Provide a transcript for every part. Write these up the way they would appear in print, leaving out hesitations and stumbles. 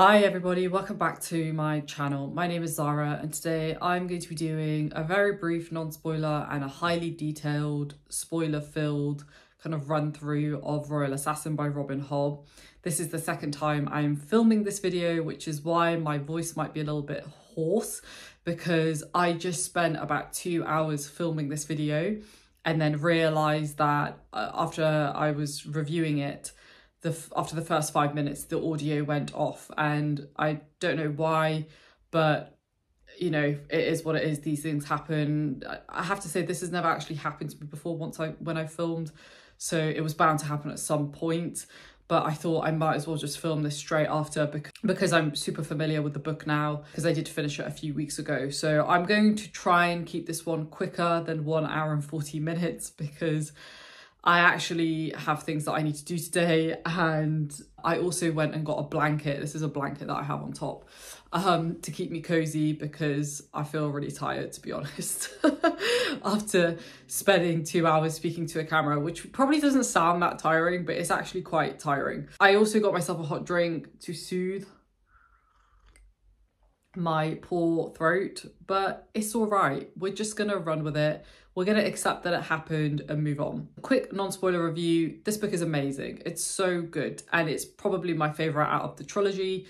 Hi everybody, welcome back to my channel. My name is Zara and today I'm going to be doing a very brief non-spoiler and a highly detailed spoiler-filled kind of run through of Royal Assassin by Robin Hobb. This is the second time I'm filming this video, which is why my voice might be a little bit hoarse, because I just spent about 2 hours filming this video and then realised that after I was reviewing it, after the first 5 minutes, the audio went off, and I don't know why, but you know, it is what it is. These things happen. I have to say this has never actually happened to me before when I filmed, so it was bound to happen at some point. But I thought I might as well just film this straight after because I'm super familiar with the book now, because I did finish it a few weeks ago. So I'm going to try and keep this one quicker than 1 hour and 40 minutes because I actually have things that I need to do today, and I also went and got a blanket. This is a blanket that I have on top to keep me cozy because I feel really tired, to be honest, after spending 2 hours speaking to a camera, which probably doesn't sound that tiring, but it's actually quite tiring. I also got myself a hot drink to soothe my poor throat, but it's all right. We're just gonna run with it. We're gonna accept that it happened and move on. Quick non-spoiler review. This book is amazing. It's so good, and it's probably my favorite out of the trilogy.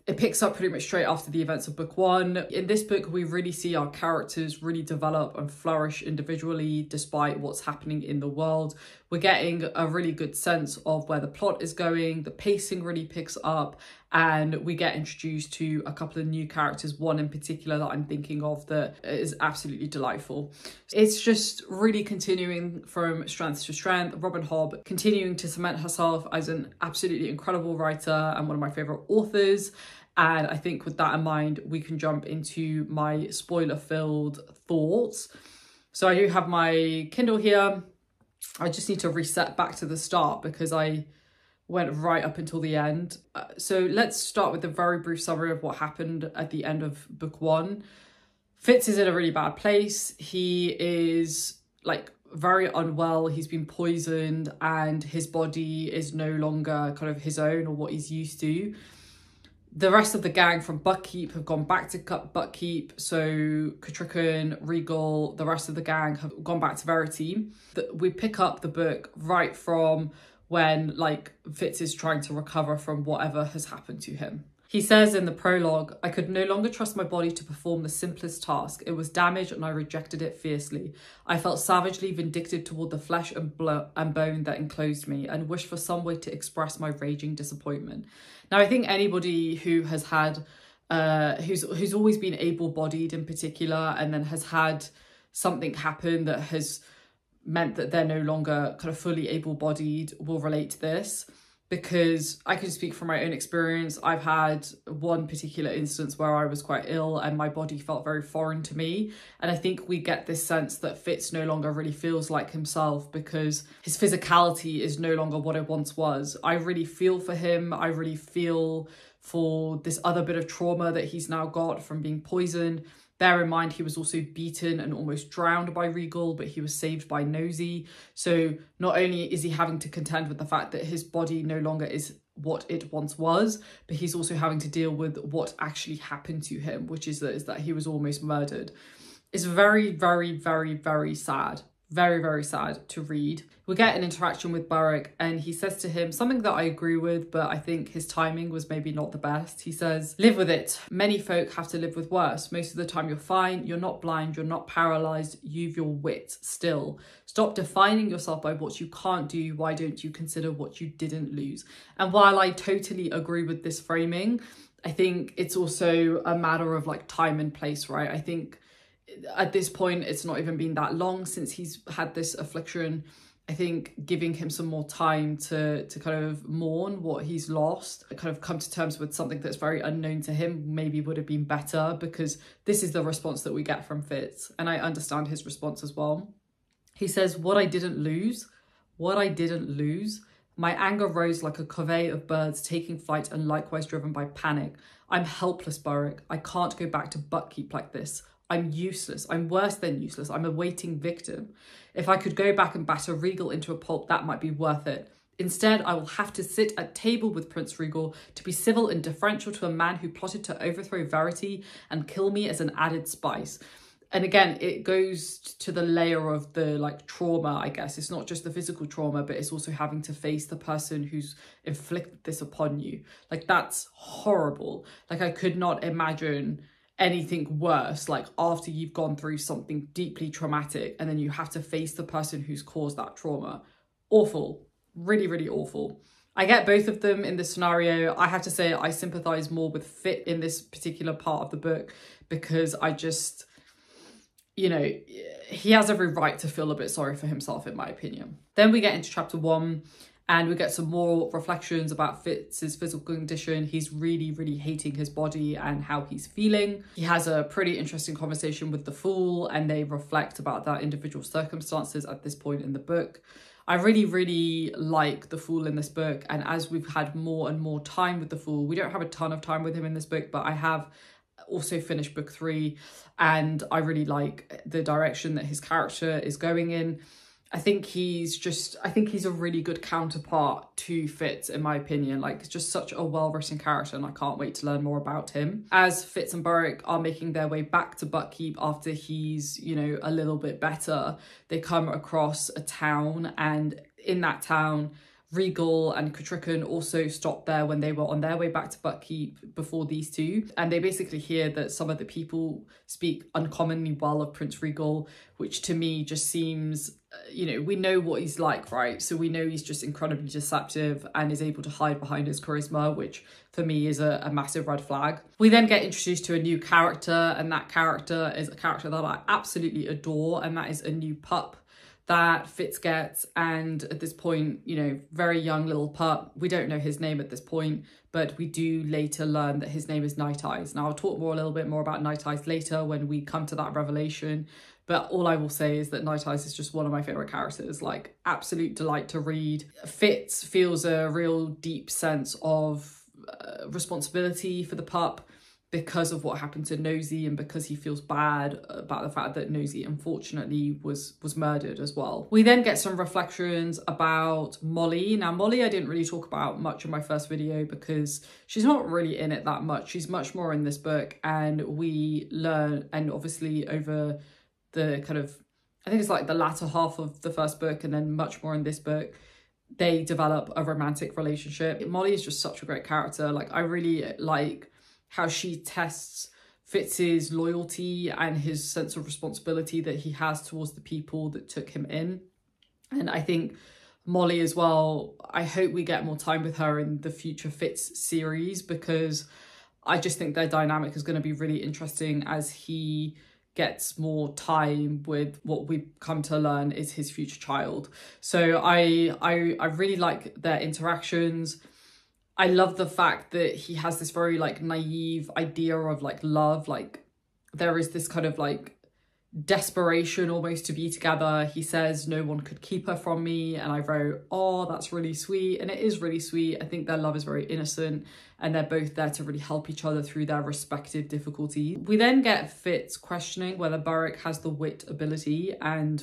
It picks up pretty much straight after the events of book one. In this book, we really see our characters really develop and flourish individually despite what's happening in the world. We're getting a really good sense of where the plot is going. The pacing really picks up, and we get introduced to a couple of new characters, one in particular that I'm thinking of that is absolutely delightful. It's just really continuing from strength to strength. Robin Hobb continuing to cement herself as an absolutely incredible writer and one of my favourite authors. And I think with that in mind, we can jump into my spoiler-filled thoughts. So I do have my Kindle here. I just need to reset back to the start because I went right up until the end. So let's start with a very brief summary of what happened at the end of book one. Fitz is in a really bad place. He is like very unwell. He's been poisoned and his body is no longer kind of his own or what he's used to. The rest of the gang from Buckkeep have gone back to Buckkeep. So Catrican, Regal, the rest of the gang have gone back to Verity. We pick up the book right from when like Fitz is trying to recover from whatever has happened to him. He says in the prologue, "I could no longer trust my body to perform the simplest task. It was damaged and I rejected it fiercely. I felt savagely vindictive toward the flesh and bone that enclosed me and wished for some way to express my raging disappointment." Now, I think anybody who has had, who's always been able-bodied in particular, and then has had something happen that has meant that they're no longer kind of fully able-bodied will relate to this. Because I can speak from my own experience. I've had one particular instance where I was quite ill and my body felt very foreign to me. And I think we get this sense that Fitz no longer really feels like himself because his physicality is no longer what it once was. I really feel for him. I really feel for this other bit of trauma that he's now got from being poisoned. Bear in mind, he was also beaten and almost drowned by Regal, but he was saved by Nosy. So not only is he having to contend with the fact that his body no longer is what it once was, but he's also having to deal with what actually happened to him, which is that he was almost murdered. It's very, very, very, very sad. Very, very sad to read. We get an interaction with Beric and he says to him something that I agree with, but I think his timing was maybe not the best. He says, "Live with it. Many folk have to live with worse. Most of the time you're fine. You're not blind. You're not paralyzed. You've your wit still. Stop defining yourself by what you can't do. Why don't you consider what you didn't lose?" And while I totally agree with this framing, I think it's also a matter of like time and place, right? I think at this point, it's not even been that long since he's had this affliction. I think giving him some more time to kind of mourn what he's lost, kind of come to terms with something that's very unknown to him, maybe would have been better, because this is the response that we get from Fitz. And I understand his response as well. He says, what I didn't lose, my anger rose like a covey of birds taking flight and likewise driven by panic. I'm helpless, Beric. I can't go back to Buckkeep like this. I'm useless. I'm worse than useless. I'm a waiting victim. If I could go back and batter Regal into a pulp, that might be worth it. Instead, I will have to sit at table with Prince Regal to be civil and deferential to a man who plotted to overthrow Verity and kill me as an added spice. And again, it goes to the layer of the like trauma, I guess. It's not just the physical trauma, but it's also having to face the person who's inflicted this upon you. Like, that's horrible. Like, I could not imagine anything worse, like after you've gone through something deeply traumatic and then you have to face the person who's caused that trauma. Awful. Really, really awful. I get both of them in this scenario. I have to say I sympathise more with Fit in this particular part of the book because I just, you know, he has every right to feel a bit sorry for himself, in my opinion. Then we get into chapter 1 and we get some more reflections about Fitz's physical condition. He's really, really hating his body and how he's feeling. He has a pretty interesting conversation with the Fool and they reflect about their individual circumstances at this point in the book. I really, really like the Fool in this book. And as we've had more and more time with the Fool, we don't have a ton of time with him in this book, but I have also finished book 3 and I really like the direction that his character is going in. I think he's a really good counterpart to Fitz, in my opinion. Like, just such a well-written character and I can't wait to learn more about him. As Fitz and Burrick are making their way back to Buckkeep after he's, you know, a little bit better, they come across a town, and in that town, Regal and Catrican also stopped there when they were on their way back to Buckkeep before these two. And they basically hear that some of the people speak uncommonly well of Prince Regal, which to me just seems, you know, we know what he's like, right? So we know he's just incredibly deceptive and is able to hide behind his charisma, which for me is a massive red flag. We then get introduced to a new character, and that character is a character that I absolutely adore, and that is a new pup that Fitz gets. And at this point, you know, very young little pup. We don't know his name at this point, but we do later learn that his name is Night Eyes. Now, I'll talk a little bit more about Night Eyes later when we come to that revelation. But all I will say is that Night Eyes is just one of my favourite characters, like absolute delight to read. Fitz feels a real deep sense of responsibility for the pup because of what happened to Nosy and because he feels bad about the fact that Nosy unfortunately was murdered as well. We then get some reflections about Molly. Now, Molly I didn't really talk about much in my first video because she's not really in it that much. She's much more in this book, and we learn, and obviously over the kind of, I think it's like the latter half of the first book and then much more in this book, they develop a romantic relationship. Molly is just such a great character. Like, I really like how she tests Fitz's loyalty and his sense of responsibility that he has towards the people that took him in. And I think Molly as well, I hope we get more time with her in the future Fitz series, because I just think their dynamic is going to be really interesting as he gets more time with what we've come to learn is his future child. So I really like their interactions. I love the fact that he has this very like naive idea of like love. Like, there is this kind of like desperation almost to be together. He says no one could keep her from me, and I wrote, oh, that's really sweet. And it is really sweet. I think their love is very innocent and they're both there to really help each other through their respective difficulties. We then get Fitz questioning whether Burrick has the wit ability, and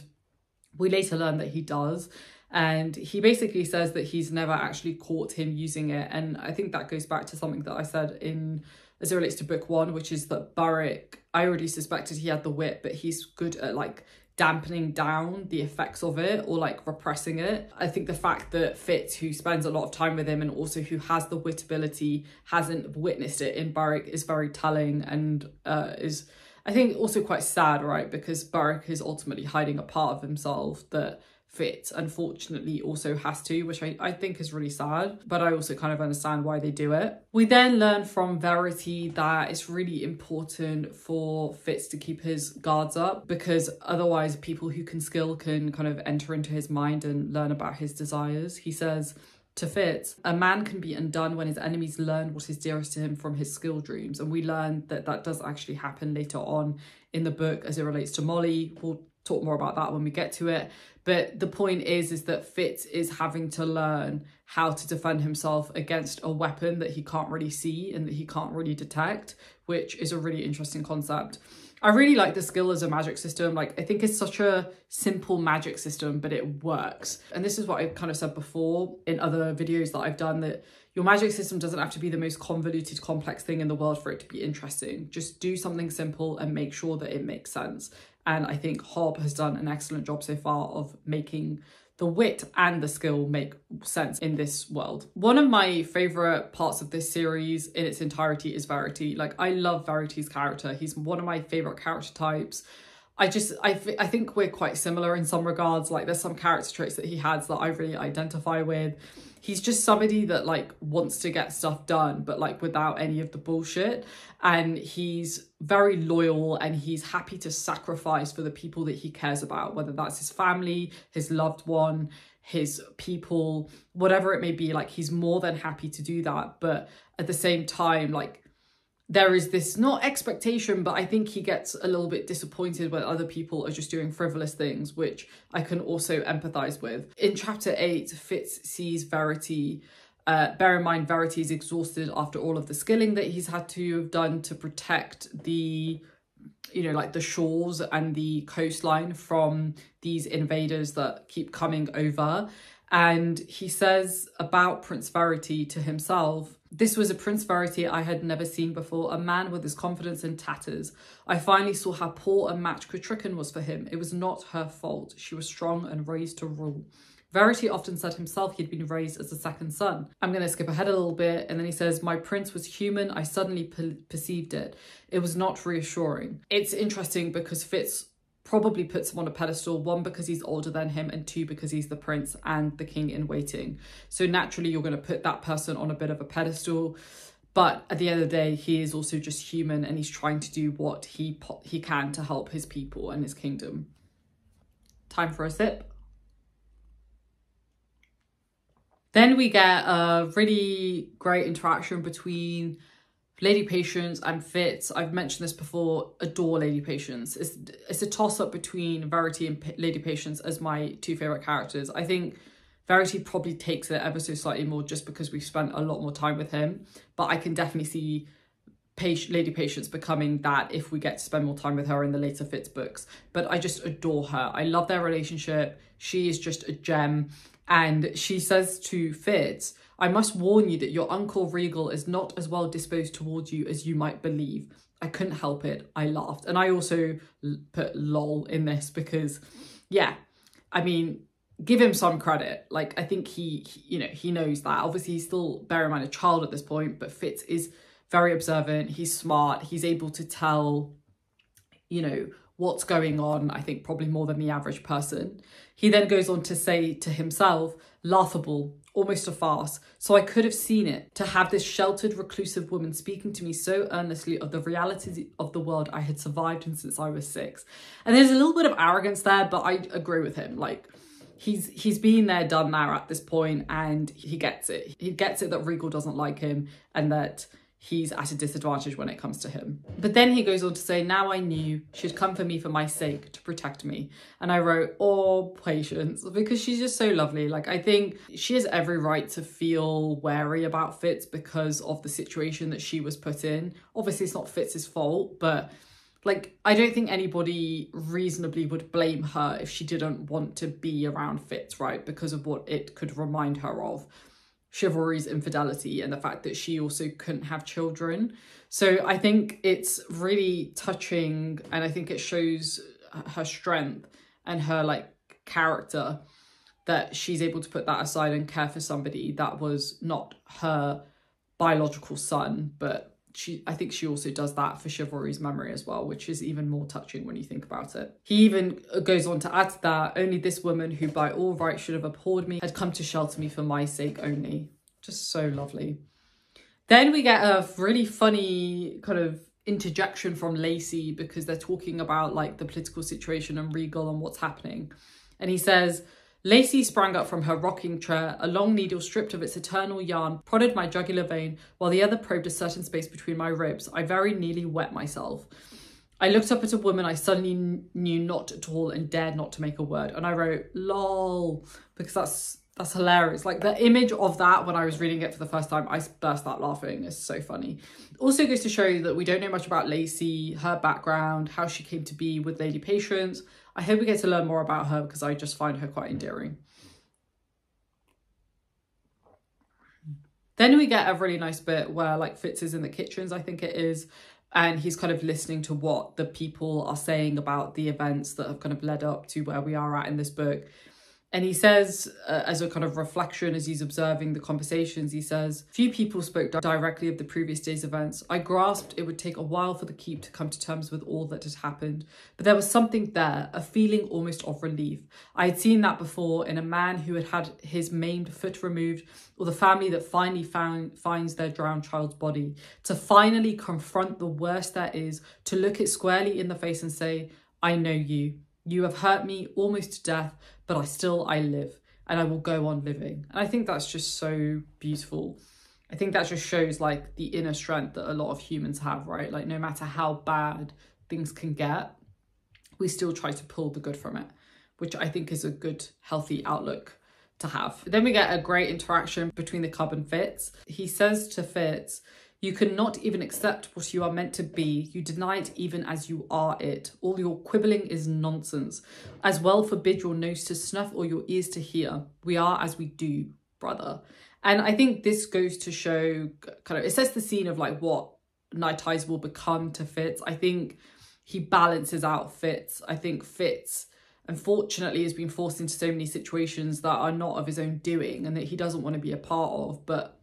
we later learn that he does. And he basically says that he's never actually caught him using it. And I think that goes back to something that I said in as it relates to book 1, which is that Burrick, I already suspected he had the wit, but he's good at like dampening down the effects of it or like repressing it. I think the fact that Fitz, who spends a lot of time with him and also who has the wit ability, hasn't witnessed it in Burrick is very telling, and is, I think, also quite sad, right? Because Burrick is ultimately hiding a part of himself that Fitz unfortunately also has to, which I think is really sad, but I also kind of understand why they do it. We then learn from Verity that it's really important for Fitz to keep his guards up, because otherwise people who can skill can kind of enter into his mind and learn about his desires. He says to Fitz, a man can be undone when his enemies learn what is dearest to him from his skill dreams. And we learn that that does actually happen later on in the book as it relates to Molly. We'll talk more about that when we get to it. But the point is that Fitz is having to learn how to defend himself against a weapon that he can't really see and that he can't really detect, which is a really interesting concept. I really like the skill as a magic system. Like, I think it's such a simple magic system, but it works. And this is what I've kind of said before in other videos that I've done, that your magic system doesn't have to be the most convoluted, complex thing in the world for it to be interesting. Just do something simple and make sure that it makes sense. And I think Hobb has done an excellent job so far of making the wit and the skill make sense in this world. One of my favorite parts of this series in its entirety is Verity. Like, I love Verity's character. He's one of my favorite character types. I think we're quite similar in some regards. Like, there's some character traits that he has that I really identify with. He's just somebody that like wants to get stuff done, but like without any of the bullshit. And he's very loyal and he's happy to sacrifice for the people that he cares about, whether that's his family, his loved one, his people, whatever it may be. Like, he's more than happy to do that. But at the same time, like, there is this, not expectation, but I think he gets a little bit disappointed when other people are just doing frivolous things, which I can also empathize with. In chapter 8, Fitz sees Verity. Bear in mind, Verity is exhausted after all of the skilling that he's had to have done to protect the, you know, like the shores and the coastline from these invaders that keep coming over. And he says about Prince Verity to himself, "This was a Prince Verity I had never seen before, a man with his confidence in tatters. I finally saw how poor a match Kutrikan was for him. It was not her fault. She was strong and raised to rule." Verity often said himself he'd been raised as a second son. I'm going to skip ahead a little bit. And then he says, "My prince was human. I suddenly perceived it. It was not reassuring." It's interesting because Fitz probably puts him on a pedestal, one, because he's older than him, and two, because he's the prince and the king in waiting. So naturally, you're going to put that person on a bit of a pedestal. But at the end of the day, he is also just human and he's trying to do what he can to help his people and his kingdom. Time for a sip. Then we get a really great interaction between Lady Patience and Fitz. I've mentioned this before, adore Lady Patience. It's a toss-up between Verity and Lady Patience as my two favourite characters. I think Verity probably takes it ever so slightly more just because we've spent a lot more time with him. But I can definitely see Lady Patience becoming that if we get to spend more time with her in the later Fitz books. But I just adore her. I love their relationship. She is just a gem. And she says to Fitz, "I must warn you that your Uncle Regal is not as well disposed towards you as you might believe." I couldn't help it. I laughed. And I also put lol in this because, yeah, I mean, give him some credit. Like, I think he knows that. Obviously, he's still, bear in mind, a child at this point, but Fitz is very observant. He's smart. He's able to tell, you know, what's going on, I think probably more than the average person. He then goes on to say to himself, "Laughable, almost a farce. So I could have seen it, to have this sheltered, reclusive woman speaking to me so earnestly of the realities of the world I had survived in since I was 6. And there's a little bit of arrogance there, but I agree with him. Like, he's been there, done that at this point, and he gets it. He gets it that Regal doesn't like him and that he's at a disadvantage when it comes to him. But then he goes on to say, "Now I knew she'd come for me for my sake, to protect me." And I wrote, "Oh, Patience," because she's just so lovely. Like, I think she has every right to feel wary about Fitz because of the situation that she was put in. Obviously, it's not Fitz's fault, but like, I don't think anybody reasonably would blame her if she didn't want to be around Fitz, right? Because of what it could remind her of. Chivalry's infidelity and the fact that she also couldn't have children. So I think it's really touching, and I think it shows her strength and her like character, that she's able to put that aside and care for somebody that was not her biological son, but I think she also does that for Chivalry's memory as well, which is even more touching when you think about it. He even goes on to add to that, "Only this woman, who by all rights should have abhorred me, had come to shelter me for my sake only." Just so lovely. Then we get a really funny kind of interjection from Lacey because they're talking about like the political situation and Regal and what's happening. And he says, "Lacey sprang up from her rocking chair, a long needle stripped of its eternal yarn prodded my jugular vein, while the other probed a certain space between my ribs. I very nearly wet myself. I looked up at a woman I suddenly knew not at all and dared not to make a word." And I wrote, "Lol," because that's That's hilarious. Like the image of that when I was reading it for the first time, I burst out laughing. It's so funny. Also goes to show you that we don't know much about Lacey, her background, how she came to be with Lady Patience. I hope we get to learn more about her because I just find her quite endearing. Then we get a really nice bit where like Fitz is in the kitchens, I think it is, and he's kind of listening to what the people are saying about the events that have kind of led up to where we are at in this book. And he says, as a kind of reflection, as he's observing the conversations, he says, few people spoke directly of the previous day's events. I grasped it would take a while for the keep to come to terms with all that had happened. But there was something there, a feeling almost of relief. I had seen that before in a man who had had his maimed foot removed, or the family that finally finds their drowned child's body. To finally confront the worst there is, to look it squarely in the face and say, I know you. You have hurt me almost to death, but I live and I will go on living. And I think that's just so beautiful. I think that just shows like the inner strength that a lot of humans have, right? Like no matter how bad things can get, we still try to pull the good from it, which I think is a good, healthy outlook to have. Then we get a great interaction between the cub and Fitz. He says to Fitz, you cannot even accept what you are meant to be. You deny it even as you are it. All your quibbling is nonsense. As well forbid your nose to snuff or your ears to hear. We are as we do, brother. And I think this goes to show kind of, it sets the scene of like what Night Eyes will become to Fitz. I think he balances out Fitz. I think Fitz, unfortunately, has been forced into so many situations that are not of his own doing and that he doesn't want to be a part of, but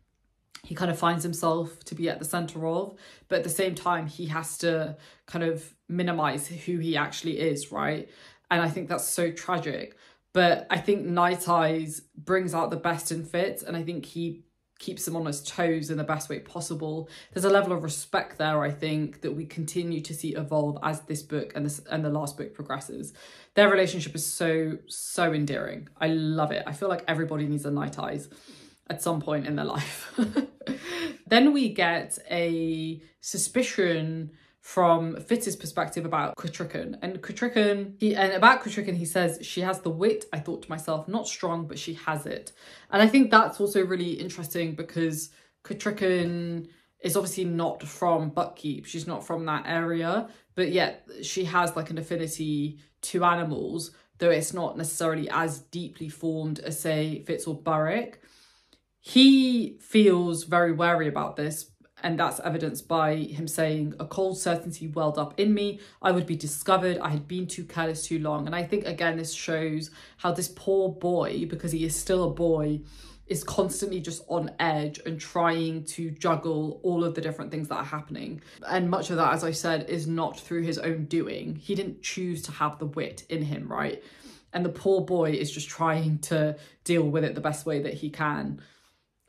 he kind of finds himself to be at the center of, but at the same time, he has to kind of minimize who he actually is, right? And I think that's so tragic. But I think Night Eyes brings out the best in Fitz, and I think he keeps him on his toes in the best way possible. There's a level of respect there, I think, that we continue to see evolve as this book and the last book progresses. Their relationship is so endearing. I love it. I feel like everybody needs a Night Eyes at some point in their life. Then we get a suspicion from Fitz's perspective about Cuchulainn. And about Cuchulainn, he says, she has the wit, I thought to myself, not strong, but she has it. And I think that's also really interesting because Cuchulainn is obviously not from Buckkeep. She's not from that area, but yet she has like an affinity to animals, though it's not necessarily as deeply formed as, say, Fitz or Burrick. He feels very wary about this, and that's evidenced by him saying, a cold certainty welled up in me. I would be discovered. I had been too careless too long. And I think, again, this shows how this poor boy, because he is still a boy, is constantly just on edge and trying to juggle all of the different things that are happening. And much of that, as I said, is not through his own doing. He didn't choose to have the wit in him, right? And the poor boy is just trying to deal with it the best way that he can.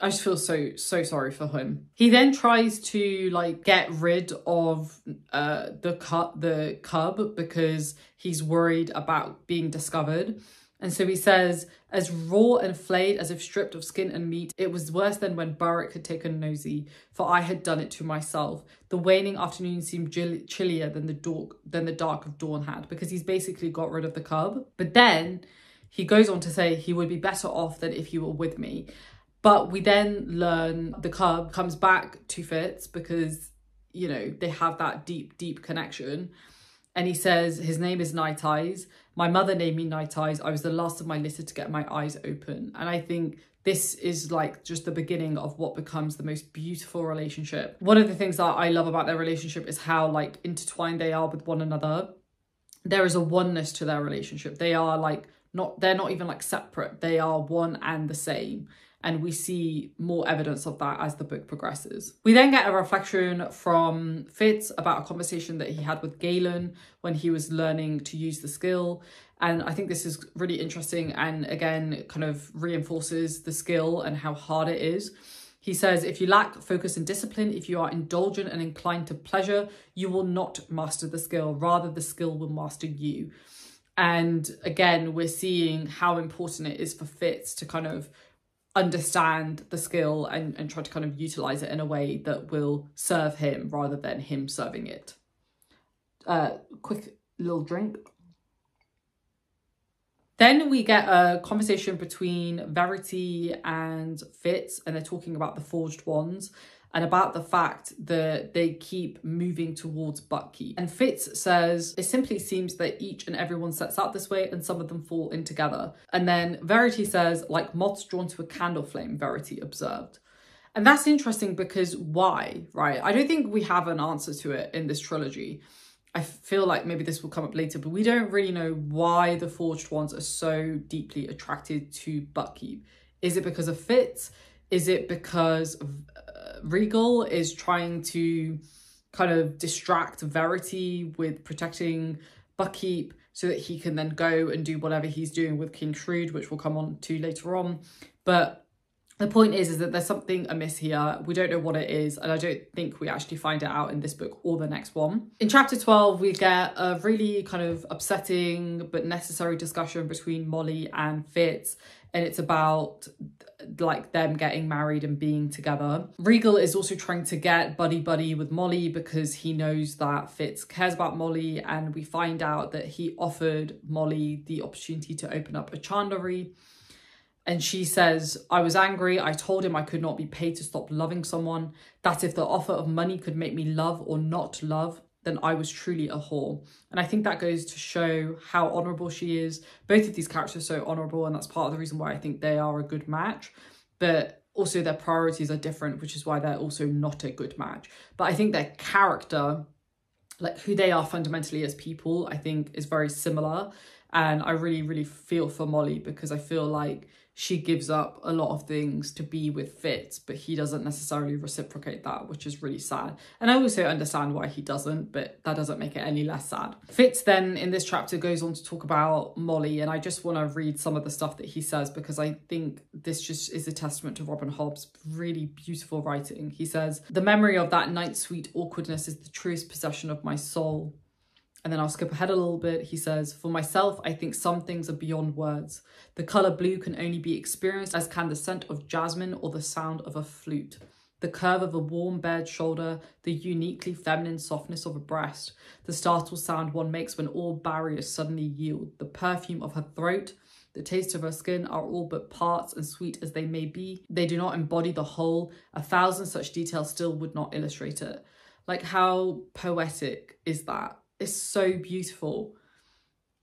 I just feel so sorry for him. He then tries to like get rid of the cub because he's worried about being discovered. And so he says, as raw and flayed as if stripped of skin and meat, it was worse than when Burrick had taken nosy, for I had done it to myself. The waning afternoon seemed chillier than the dark of dawn had, because he's basically got rid of the cub. But then he goes on to say he would be better off than if he were with me. But we then learn the cub comes back to Fitz because, you know, they have that deep connection. And he says, his name is Night Eyes. My mother named me Night Eyes. I was the last of my litter to get my eyes open. And I think this is like just the beginning of what becomes the most beautiful relationship. One of the things that I love about their relationship is how like intertwined they are with one another. There is a oneness to their relationship. They are like, they're not even like separate. They are one and the same. And we see more evidence of that as the book progresses. We then get a reflection from Fitz about a conversation that he had with Galen when he was learning to use the skill. And I think this is really interesting and again, kind of reinforces the skill and how hard it is. He says, if you lack focus and discipline, if you are indulgent and inclined to pleasure, you will not master the skill. Rather, the skill will master you. And again, we're seeing how important it is for Fitz to kind of understand the skill and try to kind of utilize it in a way that will serve him rather than him serving it. Quick little drink. Then we get a conversation between Verity and Fitz, and they're talking about the forged wands and about the fact that they keep moving towards Buckkeep. And Fitz says, it simply seems that each and everyone sets out this way and some of them fall in together. And then Verity says, like moths drawn to a candle flame, Verity observed. And that's interesting because why, right? I don't think we have an answer to it in this trilogy. I feel like maybe this will come up later, but we don't really know why the forged ones are so deeply attracted to Buckkeep. Is it because of Fitz? Is it because Regal is trying to kind of distract Verity with protecting Buckkeep so that he can then go and do whatever he's doing with King Shrewd, which we'll come on to later on. But the point is that there's something amiss here. We don't know what it is, and I don't think we actually find it out in this book or the next one. In chapter 12, we get a really kind of upsetting but necessary discussion between Molly and Fitz, and it's about like them getting married and being together. Regal is also trying to get buddy-buddy with Molly because he knows that Fitz cares about Molly, and we find out that he offered Molly the opportunity to open up a chandlery. And she says, I was angry. I told him I could not be paid to stop loving someone. That if the offer of money could make me love or not love, then I was truly a whore. And I think that goes to show how honourable she is. Both of these characters are so honourable, and that's part of the reason why I think they are a good match. But also their priorities are different, which is why they're also not a good match. But I think their character, like who they are fundamentally as people, I think is very similar. And I really, really feel for Molly because I feel like she gives up a lot of things to be with Fitz, but he doesn't necessarily reciprocate that, which is really sad. And I also understand why he doesn't, but that doesn't make it any less sad. Fitz then in this chapter goes on to talk about Molly, and I just want to read some of the stuff that he says because I think this just is a testament to Robin Hobb's really beautiful writing. He says, the memory of that night's sweet awkwardness is the truest possession of my soul. And then I'll skip ahead a little bit. He says, for myself, I think some things are beyond words. The colour blue can only be experienced as can the scent of jasmine or the sound of a flute. The curve of a warm bared shoulder, the uniquely feminine softness of a breast, the startled sound one makes when all barriers suddenly yield, the perfume of her throat, the taste of her skin are all but parts, and sweet as they may be, they do not embody the whole. 1,000 such details still would not illustrate it. Like, how poetic is that? It's so beautiful.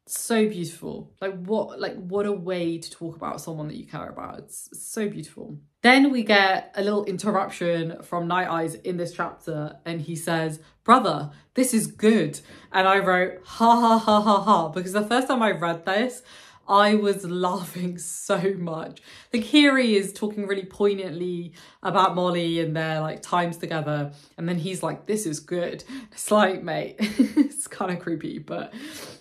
So beautiful. What a way to talk about someone that you care about. It's so beautiful. Then we get a little interruption from Night Eyes in this chapter, and he says, brother, this is good. And I wrote, ha ha ha ha ha, because the first time I read this, I was laughing so much. Like, here he is talking really poignantly about Molly and their like times together, and then he's like, this is good. It's like, mate, it's kind of creepy, but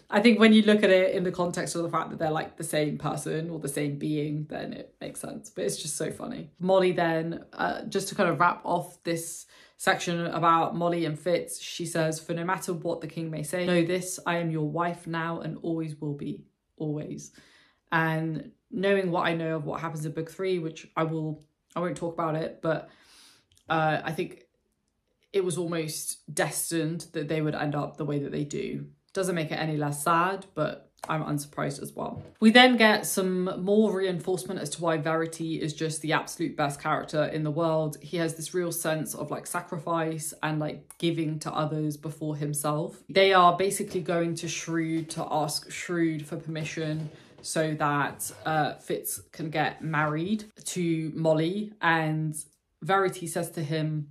I think when you look at it in the context of the fact that they're like the same person or the same being, then it makes sense. But it's just so funny. Molly then, just to kind of wrap off this section about Molly and Fitz, she says, for no matter what the king may say, know this, I am your wife now and always will be. Always. And knowing what I know of what happens in book 3, which I won't talk about it, but I think it was almost destined that they would end up the way that they do. Doesn't make it any less sad, but I'm unsurprised as well. We then get some more reinforcement as to why Verity is just the absolute best character in the world. He has this real sense of like sacrifice and like giving to others before himself. They are basically going to Shrewd to ask Shrewd for permission so that Fitz can get married to Molly, and Verity says to him,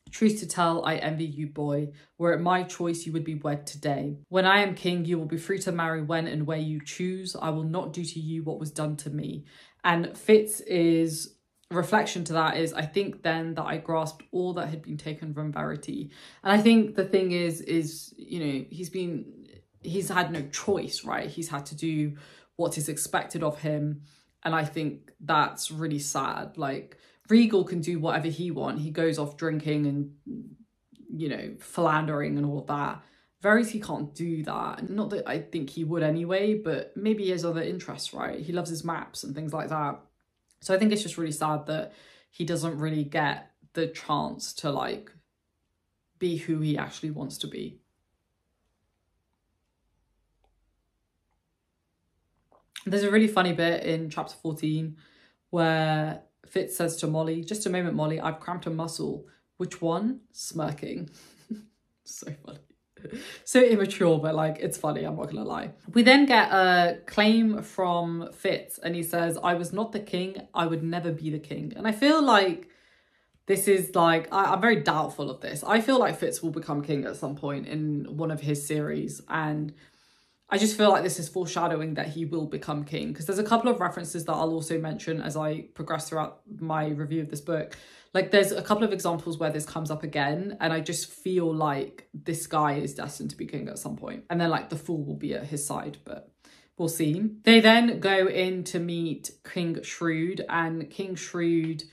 truth to tell, I envy you, boy. Were it my choice, you would be wed today. When I am king, you will be free to marry when and where you choose. I will not do to you what was done to me. And Fitz's reflection to that is, I think then that I grasped all that had been taken from Verity. And I think the thing is, you know, he's had no choice, right? He's had to do what is expected of him. And I think that's really sad. Like, Regal can do whatever he wants. He goes off drinking and, you know, philandering and all of that. Verity can't do that. Not that I think he would anyway, but maybe he has other interests, right? He loves his maps and things like that. So I think it's just really sad that he doesn't really get the chance to like be who he actually wants to be. There's a really funny bit in chapter 14 where Fitz says to Molly, "Just a moment, Molly, I've cramped a muscle." "Which one?" Smirking. So funny. So immature, but like, it's funny, I'm not gonna lie. We then get a claim from Fitz, and he says, "I was not the king, I would never be the king." And I feel like this is like, I'm very doubtful of this. I feel like Fitz will become king at some point in one of his series, and I just feel like this is foreshadowing that he will become king, because there's a couple of references that I'll also mention as I progress throughout my review of this book. Like, there's a couple of examples where this comes up again, and I just feel like this guy is destined to be king at some point. And then, like, the fool will be at his side, but we'll see. They then go in to meet King Shrewd, and King Shrewd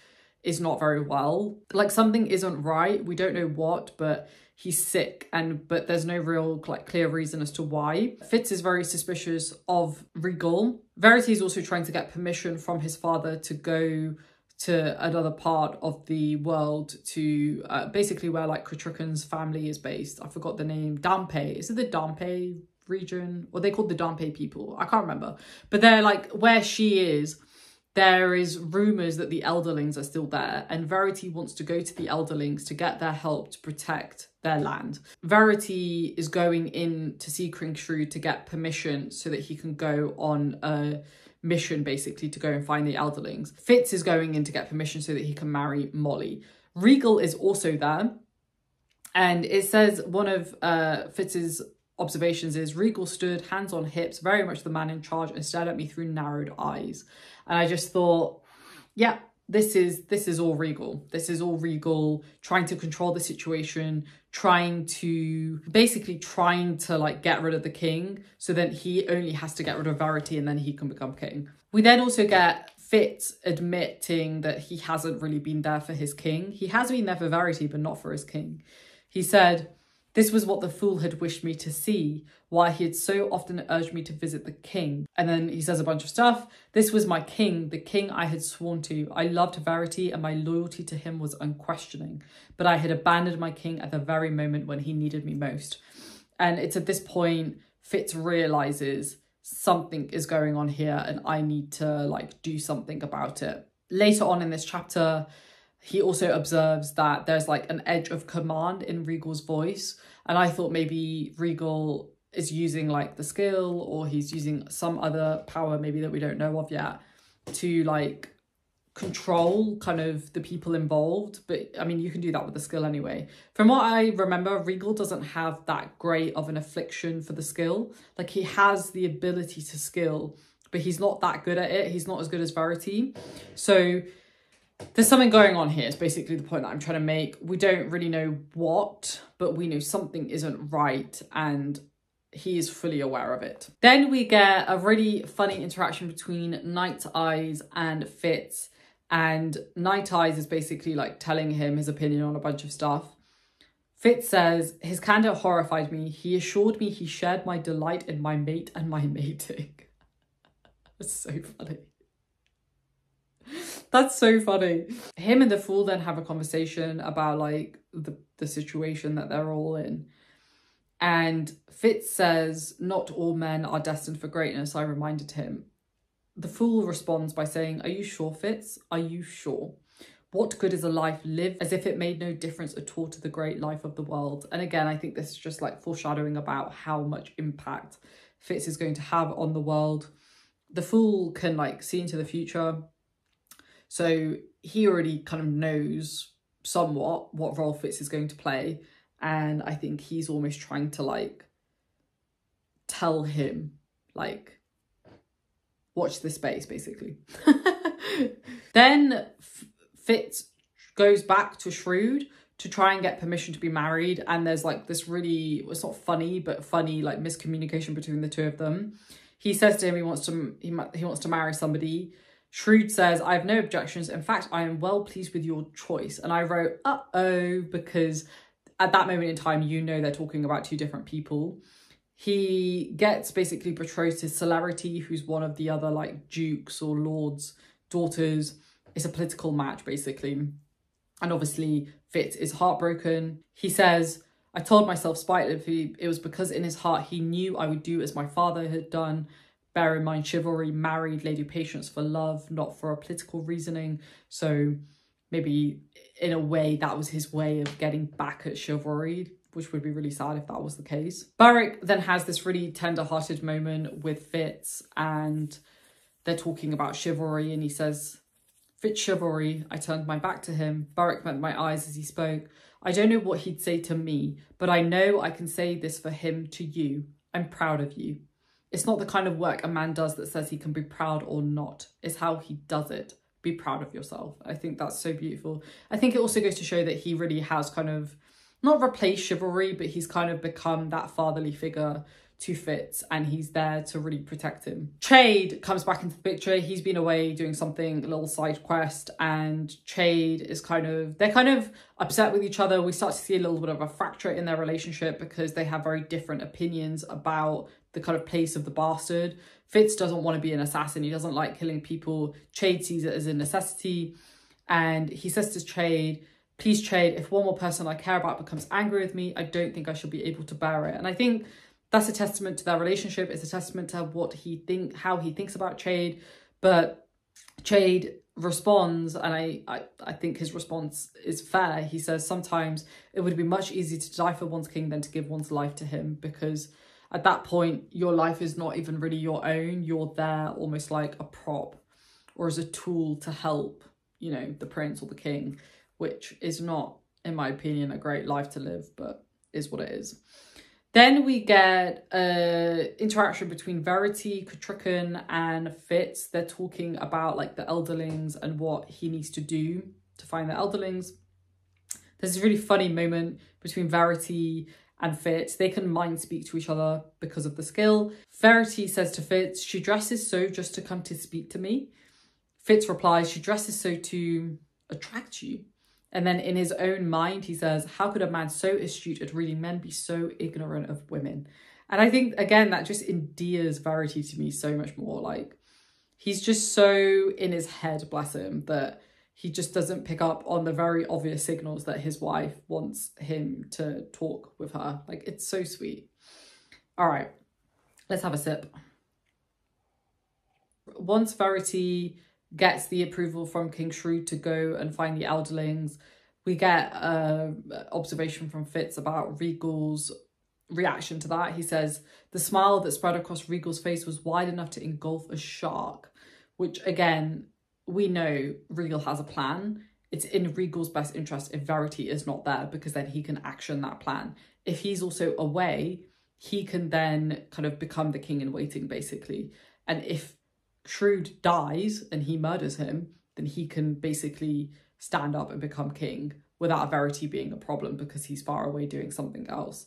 is not very well. Like, something isn't right. We don't know what, but he's sick, but there's no real like clear reason as to why. Fitz is very suspicious of Regal. Verity is also trying to get permission from his father to go to another part of the world, to basically where like Kutrukkan's family is based. I forgot the name. Dampe. Is it the Dampe region? Or they called the Dampe people? I can't remember. But they're like, where she is, there is rumours that the Elderlings are still there, and Verity wants to go to the Elderlings to get their help to protect their land. Verity is going in to see King Shrewd to get permission so that he can go on a mission, basically, to go and find the Elderlings. Fitz is going in to get permission so that he can marry Molly. Regal is also there, and it says one of Fitz's observations is, "Regal stood, hands on hips, very much the man in charge, and stared at me through narrowed eyes." And I just thought, yeah, this is all Regal. This is all Regal trying to control the situation, trying to like get rid of the king, so then he only has to get rid of Verity and then he can become king. We then also get Fitz admitting that he hasn't really been there for his king. He has been there for Verity, but not for his king. He said, "This was what the fool had wished me to see, why he had so often urged me to visit the king." And then he says a bunch of stuff. "This was my king, the king I had sworn to. I loved Verity and my loyalty to him was unquestioning. But I had abandoned my king at the very moment when he needed me most." And it's at this point Fitz realises something is going on here and I need to like do something about it. Later on in this chapter, he also observes that there's like an edge of command in Regal's voice. And I thought maybe Regal is using like the skill, or he's using some other power maybe that we don't know of yet, to like control kind of the people involved. But I mean, you can do that with the skill anyway. From what I remember, Regal doesn't have that great of an affliction for the skill. Like, he has the ability to skill, but he's not that good at it. He's not as good as Verity. So there's something going on here, is basically the point that I'm trying to make. We don't really know what, but we know something isn't right, and he is fully aware of it. Then we get a really funny interaction between Night Eyes and Fitz, and Night Eyes is basically like telling him his opinion on a bunch of stuff. Fitz says, "His candour horrified me. He assured me he shared my delight in my mate and my mating." That's so funny. That's so funny. Him and the fool then have a conversation about like the situation that they're all in. And Fitz says, "Not all men are destined for greatness," I reminded him. The fool responds by saying, "Are you sure, Fitz? Are you sure? What good is a life lived as if it made no difference at all to the great life of the world?" And again, I think this is just like foreshadowing about how much impact Fitz is going to have on the world. The fool can like see into the future. So he already kind of knows somewhat what role Fitz is going to play. And I think he's almost trying to like tell him, like, watch this space, basically. Then Fitz goes back to Shrewd to try and get permission to be married. And there's like this really, it's not funny, but funny like miscommunication between the two of them. He says to him he wants to marry somebody. Shrewd says, "I have no objections. In fact, I am well pleased with your choice." And I wrote, uh-oh, because at that moment in time, you know they're talking about two different people. He gets basically betrothed to Celerity, who's one of the other like dukes or lords' daughters. It's a political match, basically. And obviously, Fitz is heartbroken. He says, "I told myself spitefully it was because in his heart he knew I would do as my father had done, bear in mind, Chivalry married Lady Patience for love, not for a political reasoning. So maybe in a way that was his way of getting back at Chivalry, which would be really sad if that was the case. Beric then has this really tender-hearted moment with Fitz, and they're talking about chivalry, and he says, "Fitz chivalry." I turned my back to him. Beric met my eyes as he spoke. I don't know what he'd say to me, but I know I can say this for him to you. I'm proud of you. It's not the kind of work a man does that says he can be proud or not. It's how he does it. Be proud of yourself. I think that's so beautiful. I think it also goes to show that he really has kind of not replaced chivalry, but he's kind of become that fatherly figure to Fitz, and he's there to really protect him. Chade comes back into the picture. He's been away doing something, a little side quest, and Chade is they're kind of upset with each other. We start to see a little bit of a fracture in their relationship because they have very different opinions about the kind of place of the bastard. Fitz doesn't want to be an assassin. He doesn't like killing people. Chade sees it as a necessity, and he says to Chade, "Please, Chade, if one more person I care about becomes angry with me, I don't think I should be able to bear it." And I think that's a testament to their relationship. It's a testament to how he thinks about Chade. But Chade responds, and I think his response is fair. He says, sometimes it would be much easier to die for one's king than to give one's life to him, because at that point, your life is not even really your own. You're there almost like a prop or as a tool to help, you know, the prince or the king, which is not, in my opinion, a great life to live, but is what it is. Then we get interaction between Verity, Kutrikan, and Fitz. They're talking about like the Elderlings and what he needs to do to find the Elderlings. There's this really funny moment between Verity and Fitz. They can mind speak to each other because of the skill. Verity says to Fitz, "She dresses so just to come to speak to me." Fitz replies, "She dresses so to attract you." And then in his own mind, he says, "How could a man so astute at reading men be so ignorant of women?" And I think, again, that just endears Verity to me so much more. Like, he's just so in his head, bless him, that he just doesn't pick up on the very obvious signals that his wife wants him to talk with her. Like, it's so sweet. All right, let's have a sip. Once Verity gets the approval from King Shrewd to go and find the Elderlings, we get observation from Fitz about Regal's reaction to that. He says, "The smile that spread across Regal's face was wide enough to engulf a shark," which, again, we know Regal has a plan. It's in Regal's best interest if Verity is not there, because then he can action that plan. If he's also away, he can then kind of become the king in waiting, basically. And if Shrewd dies and he murders him, then he can basically stand up and become king without Verity being a problem because he's far away doing something else.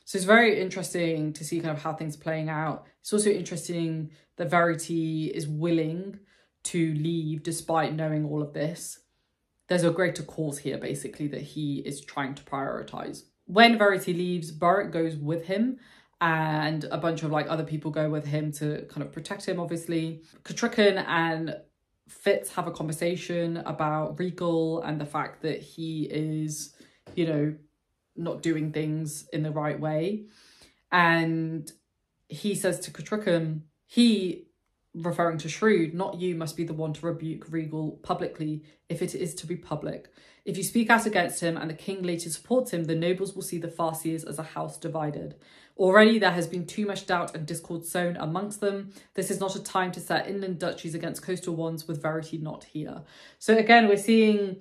So it's very interesting to see kind of how things are playing out. It's also interesting that Verity is willing to leave despite knowing all of this. There's a greater cause here, basically, that he is trying to prioritize. When Verity leaves, Beric goes with him, and a bunch of like other people go with him to kind of protect him, obviously. Kutrikan and Fitz have a conversation about Regal and the fact that he is, you know, not doing things in the right way. And he says to Kutrikan, he, referring to Shrewd, "Not you must be the one to rebuke Regal publicly, if it is to be public. If you speak out against him and the king later supports him, the nobles will see the Farseers as a house divided. Already there has been too much doubt and discord sown amongst them. This is not a time to set inland duchies against coastal ones with Verity not here." So again, we're seeing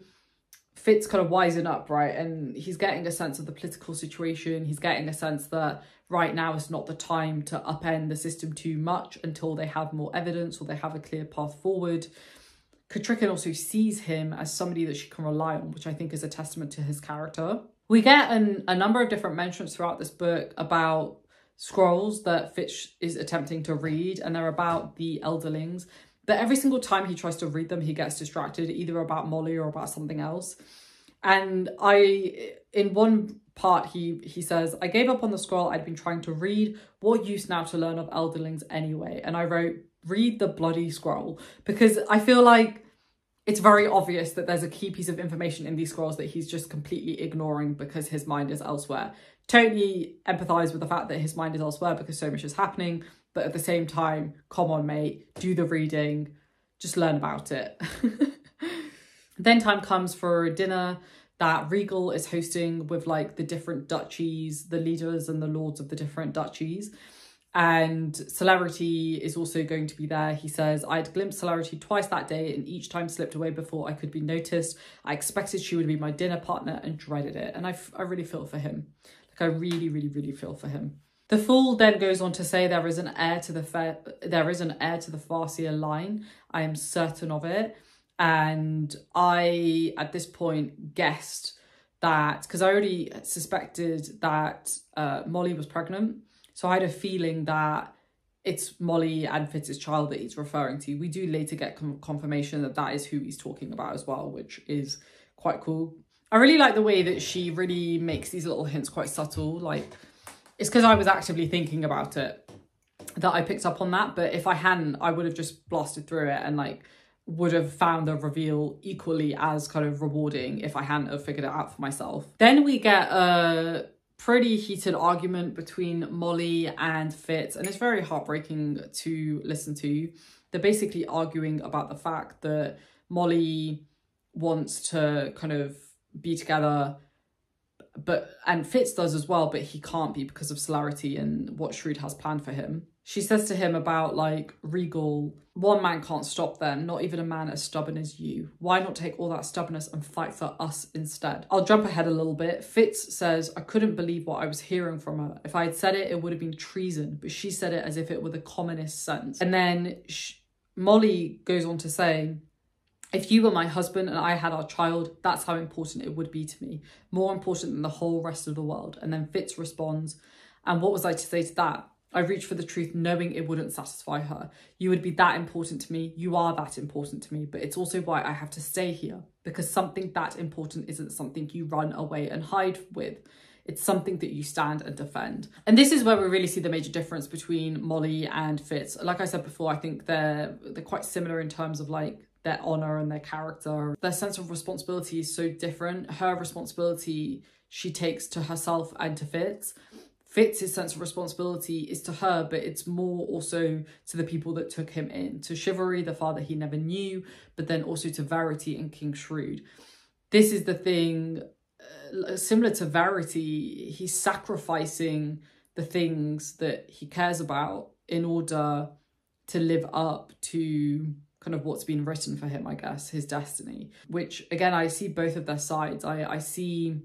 Fitz kind of wisen up, right? And he's getting a sense of the political situation. He's getting a sense that right now is not the time to upend the system too much until they have more evidence or they have a clear path forward. Kutrikan also sees him as somebody that she can rely on, which I think is a testament to his character. We get a number of different mentions throughout this book about scrolls that Fitz is attempting to read, and they're about the Elderlings. But every single time he tries to read them, he gets distracted, either about Molly or about something else. And in one part, he says, "I gave up on the scroll I'd been trying to read. What use now to learn of Elderlings anyway?" And I wrote, "Read the bloody scroll," because I feel like it's very obvious that there's a key piece of information in these scrolls that he's just completely ignoring because his mind is elsewhere. Totally empathise with the fact that his mind is elsewhere because so much is happening. but at the same time, come on, mate, do the reading, just learn about it. Then time comes for dinner that Regal is hosting with like the different duchies, the leaders and the lords of the different duchies. And Celerity is also going to be there. He says, I'd glimpsed Celerity twice that day and each time slipped away before I could be noticed. I expected she would be my dinner partner and dreaded it. And I really feel for him. Like I really, really, really feel for him. The Fool then goes on to say there is an heir to the Farseer line. I am certain of it. And I, at this point, guessed that, because I already suspected that Molly was pregnant. So I had a feeling that it's Molly and Fitz's child that he's referring to. We do later get confirmation that that is who he's talking about as well, which is quite cool. I really like the way that she really makes these little hints quite subtle. Like, it's because I was actively thinking about it that I picked up on that. But if I hadn't, I would have just blasted through it and like would have found the reveal equally as kind of rewarding if I hadn't have figured it out for myself. Then we get a pretty heated argument between Molly and Fitz, and it's very heartbreaking to listen to. They're basically arguing about the fact that Molly wants to kind of be together, and Fitz does as well, but he can't be because of Celerity and what Shrewd has planned for him. She says to him about like Regal, one man can't stop them, not even a man as stubborn as you. Why not take all that stubbornness and fight for us instead? I'll jump ahead a little bit. Fitz says, I couldn't believe what I was hearing from her. If I had said it, it would have been treason, but she said it as if it were the commonest sense. And then Molly goes on to say, if you were my husband and I had our child, that's how important it would be to me. More important than the whole rest of the world. And then Fitz responds, and what was I to say to that? I reached for the truth knowing it wouldn't satisfy her. You would be that important to me. You are that important to me. But it's also why I have to stay here. Because something that important isn't something you run away and hide with. It's something that you stand and defend. And this is where we really see the major difference between Molly and Fitz. Like I said before, I think they're quite similar in terms of like their honour and their character. Their sense of responsibility is so different. Her responsibility she takes to herself and to Fitz. Fitz's sense of responsibility is to her, but it's more also to the people that took him in. To Chivalry, the father he never knew, but then also to Verity and King Shrewd. This is the thing, similar to Verity, he's sacrificing the things that he cares about in order to live up to kind of what's been written for him, I guess, his destiny. Which, again, I see both of their sides. I see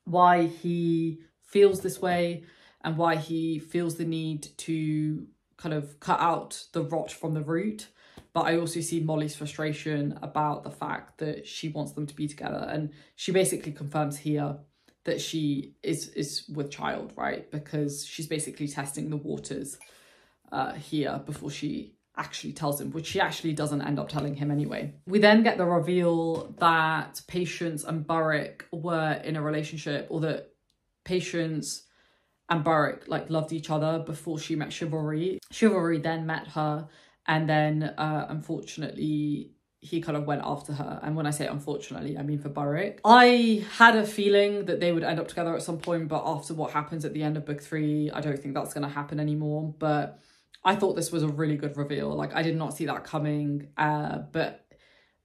why he feels this way and why he feels the need to kind of cut out the rot from the root. But I also see Molly's frustration about the fact that she wants them to be together. And she basically confirms here that she is with child, right? Because she's basically testing the waters here before she actually tells him, which she actually doesn't end up telling him anyway. We then get the reveal that Patience and Burrick were in a relationship, or that Patience and Burrick like loved each other before she met Chivalry. Chivalry then met her, and then unfortunately he kind of went after her. And when I say unfortunately, I mean for Burrick. I had a feeling that they would end up together at some point, but after what happens at the end of book 3, I don't think that's going to happen anymore. But I thought this was a really good reveal. Like, I did not see that coming. But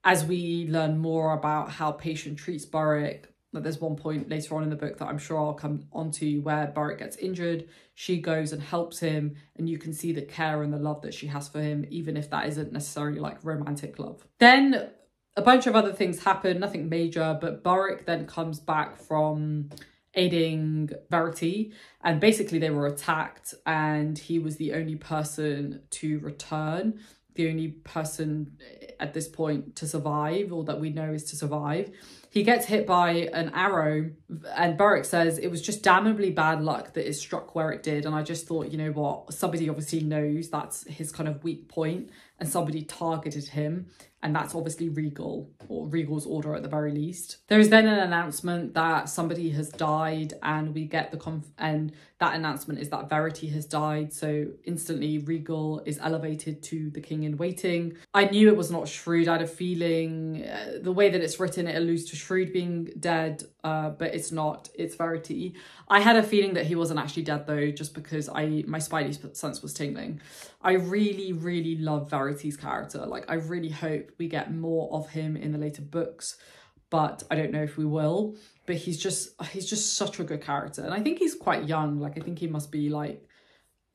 as we learn more about how Patience treats Burrick, like there's one point later on in the book that I'm sure I'll come onto where Burrick gets injured. She goes and helps him, and you can see the care and the love that she has for him, even if that isn't necessarily like romantic love. Then a bunch of other things happen, nothing major, but Burrick then comes back from aiding Verity, and basically they were attacked and he was the only person to return, the only person at this point to survive, or that we know is to survive. He gets hit by an arrow, and Burrick says it was just damnably bad luck that it struck where it did. And I just thought, you know what, somebody obviously knows that's his kind of weak point, and somebody targeted him, and that's obviously Regal, or Regal's order at the very least. There is then an announcement that somebody has died, and we get and that announcement is that Verity has died. So instantly Regal is elevated to the king in waiting. I knew it was not Shrewd. I had a feeling the way that it's written, it alludes to Shrewd being dead, but it's not, it's Verity. I had a feeling that he wasn't actually dead though, just because my spidey sense was tingling. I really, really love Verity's character. Like, I really hope we get more of him in the later books, but I don't know if we will. But he's just such a good character. And I think he's quite young. Like, I think he must be like,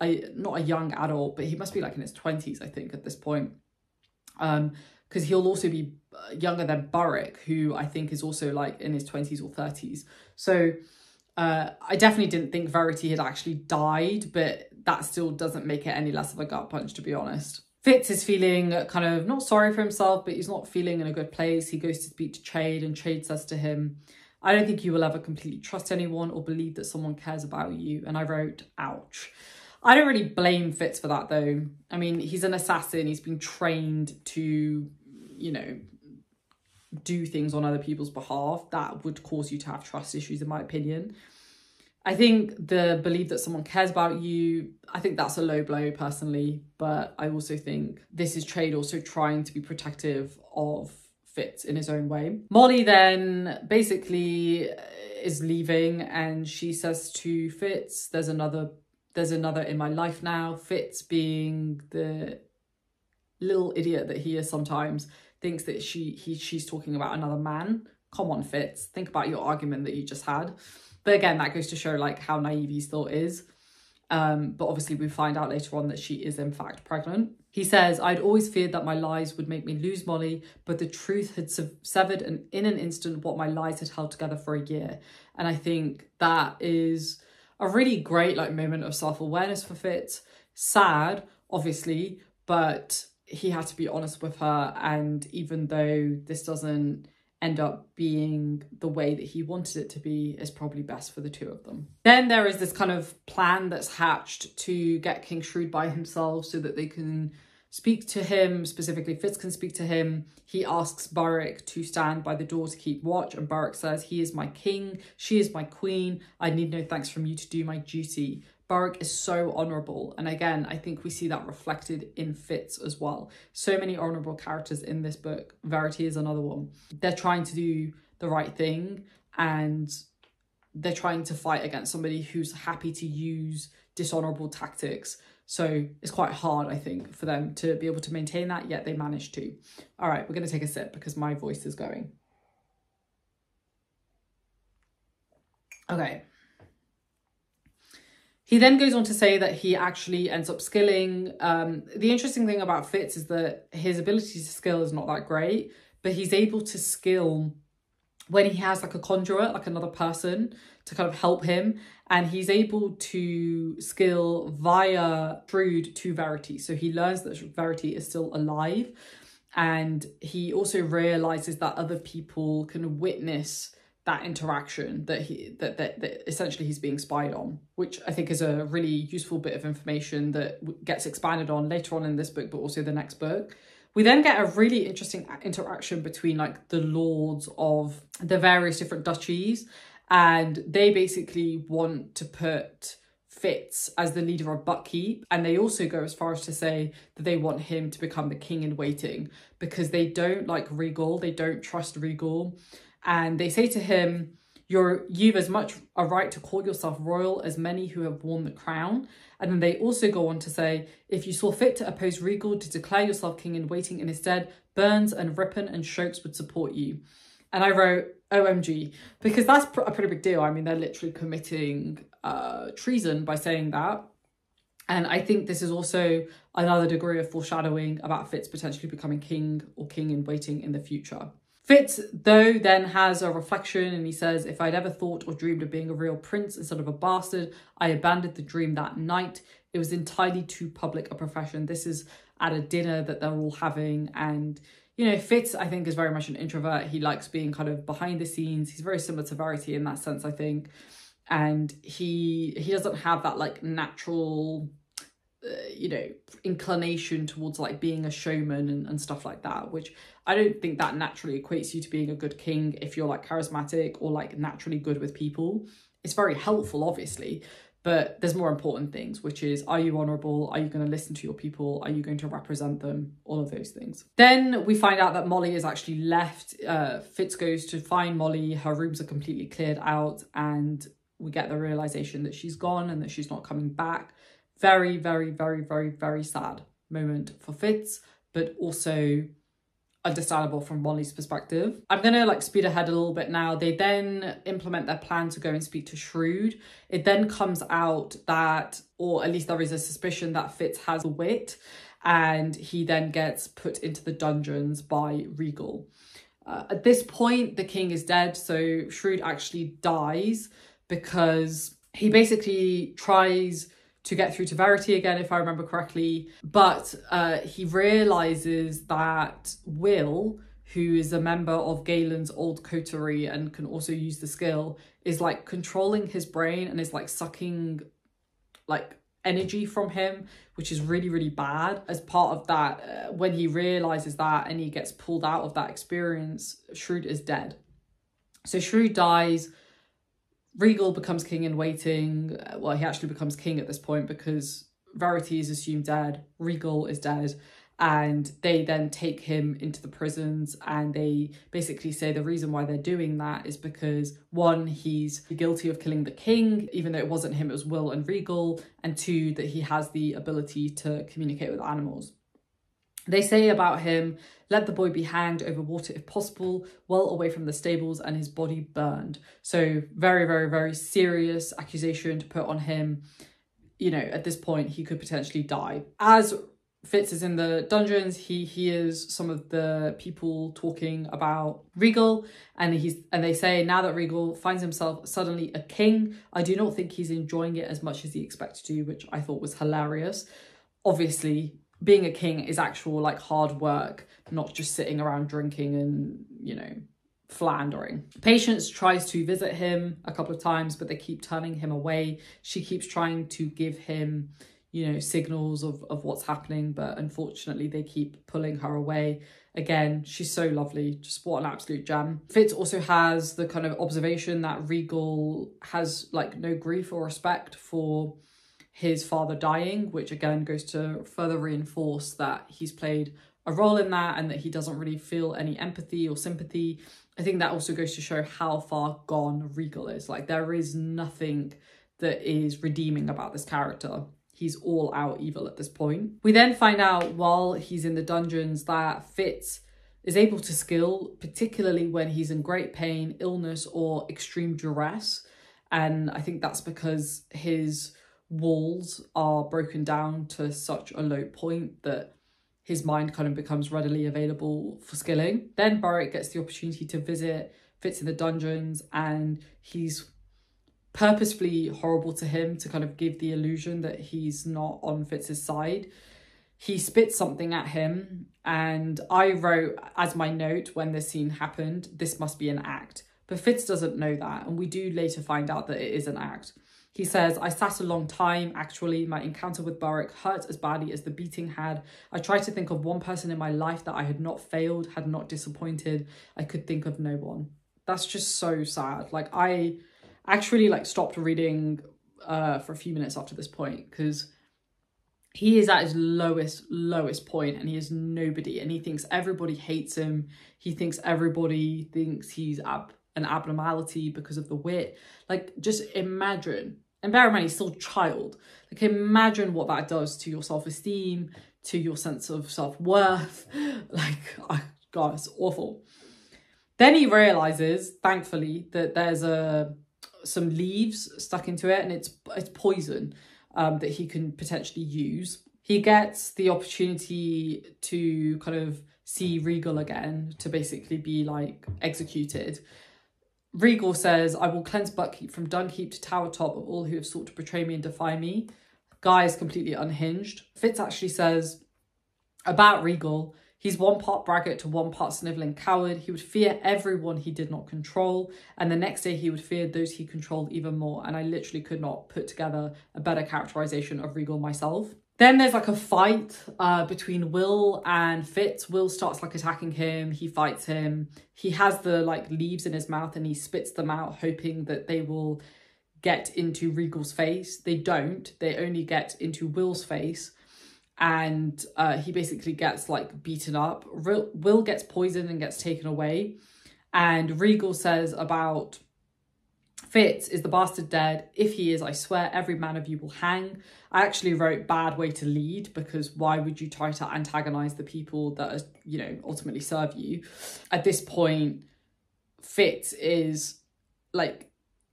not a young adult, but he must be like in his 20s, I think, at this point. Because he'll also be younger than Burrick, who I think is also like in his 20s or 30s. So I definitely didn't think Verity had actually died, but that still doesn't make it any less of a gut punch, to be honest. Fitz is feeling kind of not sorry for himself, but he's not feeling in a good place. He goes to speak to Chade, and Chade says to him, I don't think you will ever completely trust anyone or believe that someone cares about you. And I wrote, ouch. I don't really blame Fitz for that though. I mean, he's an assassin. He's been trained to, you know, do things on other people's behalf. That would cause you to have trust issues, in my opinion. I think the belief that someone cares about you, I think that's a low blow personally. But I also think this is Chade also trying to be protective of Fitz in his own way. Molly then basically is leaving, and she says to Fitz, there's another in my life now. Fitz, being the little idiot that he is sometimes, thinks that she's talking about another man. Come on, Fitz, think about your argument that you just had. But again, that goes to show like how naive he still is. But obviously we find out later on that she is in fact pregnant. He says, I'd always feared that my lies would make me lose Molly, but the truth had severed in an instant what my lies had held together for a year. And I think that is a really great like moment of self-awareness for Fitz. Sad, obviously, but he had to be honest with her. And even though this doesn't end up being the way that he wanted it to be, is probably best for the two of them. Then there is this kind of plan that's hatched to get King Shrewd by himself so that they can speak to him, specifically Fitz can speak to him. He asks Burrick to stand by the door to keep watch, and Burrick says, he is my king, she is my queen, I need no thanks from you to do my duty. Burrick is so honourable, and again, I think we see that reflected in Fitz as well. So many honourable characters in this book. Verity is another one. They're trying to do the right thing, and they're trying to fight against somebody who's happy to use dishonourable tactics. So it's quite hard, I think, for them to be able to maintain that, yet they manage to. All right, we're going to take a sip because my voice is going. Okay. He then goes on to say that he actually ends up skilling. The interesting thing about Fitz is that his ability to skill is not that great, but he's able to skill when he has like a conjurer, like another person to kind of help him. And he's able to skill via Shrewd to Verity. So he learns that Verity is still alive. And he also realizes that other people can witness that interaction, that essentially he's being spied on, which I think is a really useful bit of information that gets expanded on later on in this book, but also the next book. We then get a really interesting interaction between like the lords of the various different duchies, and they basically want to put Fitz as the leader of Buckkeep, and they also go as far as to say that they want him to become the king in waiting because they don't like Regal, they don't trust Regal. And they say to him, you've as much a right to call yourself royal as many who have worn the crown. And then they also go on to say, if you saw fit to oppose Regal, to declare yourself king in waiting in his stead, Burns and Ripon and Shokes would support you. And I wrote, OMG, because that's a pretty big deal. I mean, they're literally committing treason by saying that. And I think this is also another degree of foreshadowing about Fitz potentially becoming king or king in waiting in the future. Fitz, though, then has a reflection and he says, if I'd ever thought or dreamed of being a real prince instead of a bastard, I abandoned the dream that night. It was entirely too public a profession. This is at a dinner that they're all having. And, you know, Fitz, I think, is very much an introvert. He likes being kind of behind the scenes. He's very similar to Verity in that sense, I think. And he doesn't have that, like, natural you know, inclination towards like being a showman and stuff like that, which I don't think that naturally equates you to being a good king if you're like charismatic or like naturally good with people. It's very helpful, obviously, But there's more important things, which is, are you honourable? Are you going to listen to your people? Are you going to represent them? All of those things. Then we find out that Molly is actually left. Fitz goes to find Molly. Her rooms are completely cleared out, and we get the realisation that she's gone and that she's not coming back. Very, very, very, very, very sad moment for Fitz, but also understandable from Molly's perspective. I'm gonna like speed ahead a little bit now. They then implement their plan to go and speak to Shrewd. It then comes out that, or at least there is a suspicion that Fitz has a wit, and he then gets put into the dungeons by Regal. At this point, the king is dead, so Shrewd actually dies because he basically tries to get through to Verity again, if I remember correctly. But he realises that Will, who is a member of Galen's old coterie and can also use the skill, is like controlling his brain and is like sucking like energy from him, which is really, really bad. As part of that, when he realises that and he gets pulled out of that experience, Shrewd is dead. So Shrewd dies. Regal becomes king in waiting. Well, he actually becomes king at this point because Verity is assumed dead. Regal is dead. And they then take him into the prisons, and they basically say the reason why they're doing that is because, one, he's guilty of killing the king, even though it wasn't him, it was Will and Regal. And two, that he has the ability to communicate with animals. They say about him, let the boy be hanged over water if possible, well away from the stables, and his body burned. So very, very, very serious accusation to put on him. You know, at this point, he could potentially die. As Fitz is in the dungeons, he hears some of the people talking about Regal, and they say, now that Regal finds himself suddenly a king, I do not think he's enjoying it as much as he expected to, which I thought was hilarious. Obviously, being a king is actual like hard work, not just sitting around drinking and, you know, philandering. Patience tries to visit him a couple of times, but they keep turning him away. She keeps trying to give him, you know, signals of what's happening, but unfortunately they keep pulling her away. Again, she's so lovely. Just what an absolute gem. Fitz also has the kind of observation that Regal has like no grief or respect for his father dying, which again goes to further reinforce that he's played a role in that and that he doesn't really feel any empathy or sympathy. I think that also goes to show how far gone Regal is. Like, there is nothing that is redeeming about this character. He's all out evil at this point. We then find out while he's in the dungeons that Fitz is able to skill, particularly when he's in great pain, illness, or extreme duress. And I think that's because his walls are broken down to such a low point that his mind kind of becomes readily available for skilling. Then Beric gets the opportunity to visit Fitz in the dungeons, and he's purposefully horrible to him to kind of give the illusion that he's not on Fitz's side. He spits something at him, and I wrote as my note when this scene happened, this must be an act. But Fitz doesn't know that, and we do later find out that it is an act. He says, I sat a long time, actually. My encounter with Beric hurt as badly as the beating had. I tried to think of one person in my life that I had not failed, had not disappointed. I could think of no one. That's just so sad. Like, I actually like stopped reading for a few minutes after this point, because he is at his lowest point, and he is nobody, and he thinks everybody hates him. He thinks everybody thinks he's an abnormality because of the wit. Like, just imagine, and bear in mind he's still a child, like imagine what that does to your self-esteem, to your sense of self-worth. Like, oh God, it's awful. Then he realizes, thankfully, that there's some leaves stuck into it, and it's poison that he can potentially use. He gets the opportunity to kind of see Regal again, to basically be like executed. Regal says, I will cleanse Buckkeep from Dunkeep to Tower Top of all who have sought to betray me and defy me. Guy is completely unhinged. Fitz actually says about Regal, he's one part braggart to one part snivelling coward. He would fear everyone he did not control, and the next day he would fear those he controlled even more. And I literally could not put together a better characterization of Regal myself. Then there's like a fight between Will and Fitz. Will starts like attacking him. He fights him. He has the like leaves in his mouth and he spits them out, hoping that they will get into Regal's face. They don't. They only get into Will's face. And he basically gets like beaten up. Will gets poisoned and gets taken away. And Regal says about Fitz, is the bastard dead? If he is, I swear every man of you will hang. I actually wrote bad way to lead, because why would you try to antagonize the people that are, you know, ultimately serve you? At this point, Fitz is like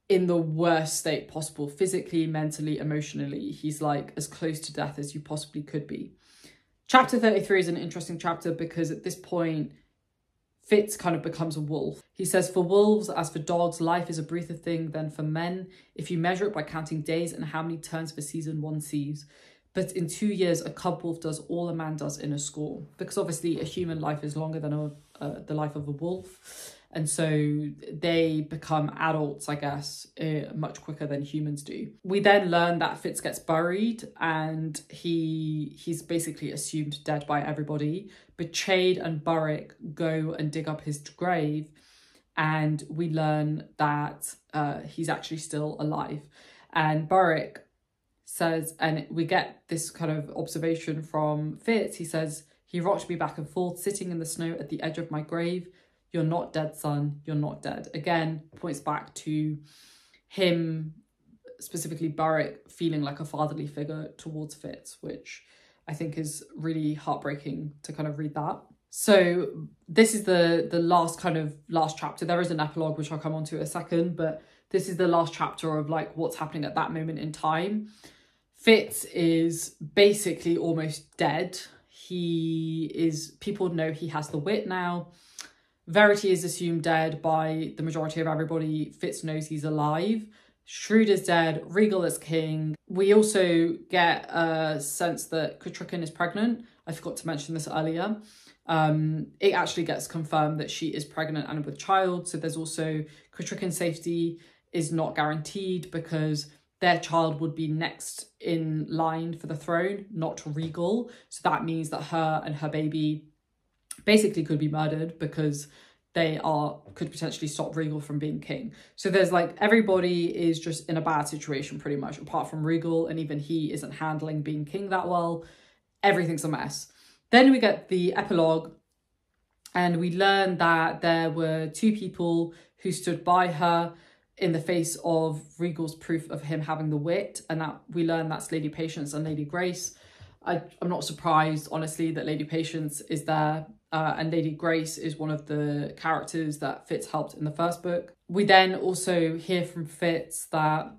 in the worst state possible, physically, mentally, emotionally. He's like as close to death as you possibly could be. Chapter 33 is an interesting chapter because at this point, Fitz kind of becomes a wolf. He says, for wolves, as for dogs, life is a briefer thing than for men, if you measure it by counting days and how many turns of a season one sees. But in 2 years, a cub wolf does all a man does in a score. Because obviously a human life is longer than the life of a wolf. And so they become adults, I guess, much quicker than humans do. We then learn that Fitz gets buried and he's basically assumed dead by everybody. But Chade and Burrick go and dig up his grave, and we learn that he's actually still alive. And Burrick says, and we get this kind of observation from Fitz, he says, he rocked me back and forth, sitting in the snow at the edge of my grave. You're not dead, son. You're not dead. Again, points back to him, specifically Burrick, feeling like a fatherly figure towards Fitz, which I think is really heartbreaking to kind of read that. So this is the last chapter. There is an epilogue, which I'll come on to in a second, but this is the last chapter of like what's happening at that moment in time. Fitz is basically almost dead. People know he has the wit now. Verity is assumed dead by the majority of everybody. Fitz knows he's alive. Shrewd is dead. Regal is king. We also get a sense that Kutrikan is pregnant. I forgot to mention this earlier. It actually gets confirmed that she is pregnant and with child. So there's also Kutrikan's safety is not guaranteed because their child would be next in line for the throne, not Regal. So that means that her and her baby basically could be murdered because they could potentially stop Regal from being king. So there's like, everybody is just in a bad situation pretty much, apart from Regal, and even he isn't handling being king that well. Everything's a mess. Then we get the epilogue, and we learn that there were 2 people who stood by her in the face of Regal's proof of him having the wit, and that we learn that's Lady Patience and Lady Grace. I'm not surprised, honestly, that Lady Patience is there. And Lady Grace is one of the characters that Fitz helped in the first book. We then also hear from Fitz that,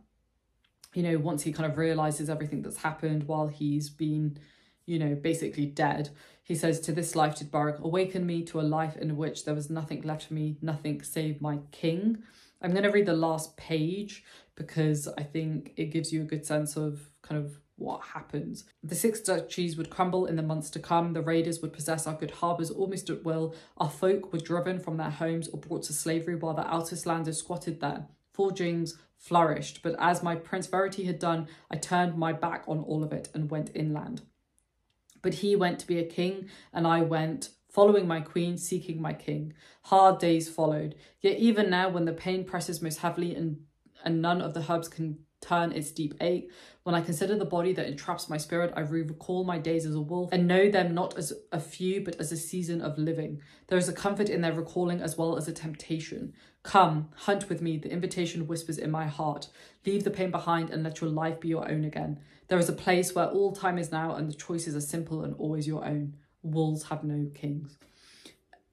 you know, once he kind of realises everything that's happened while he's been, you know, basically dead, he says, to this life did Burrick awaken me, to a life in which there was nothing left for me, nothing save my king. I'm going to read the last page because I think it gives you a good sense of kind of what happens. The 6 duchies would crumble in the months to come. The raiders would possess our good harbours almost at will. Our folk were driven from their homes or brought to slavery while the Outerslanders squatted there. Forgings flourished, but as my Prince Verity had done, I turned my back on all of it and went inland. But he went to be a king, and I went, following my queen, seeking my king. Hard days followed. Yet even now, when the pain presses most heavily and none of the herbs can turn its deep ache, when I consider the body that entraps my spirit, I recall my days as a wolf and know them not as a few, but as a season of living. There is a comfort in their recalling as well as a temptation. Come, hunt with me, the invitation whispers in my heart. Leave the pain behind and let your life be your own again. There is a place where all time is now and the choices are simple and always your own. Wolves have no kings.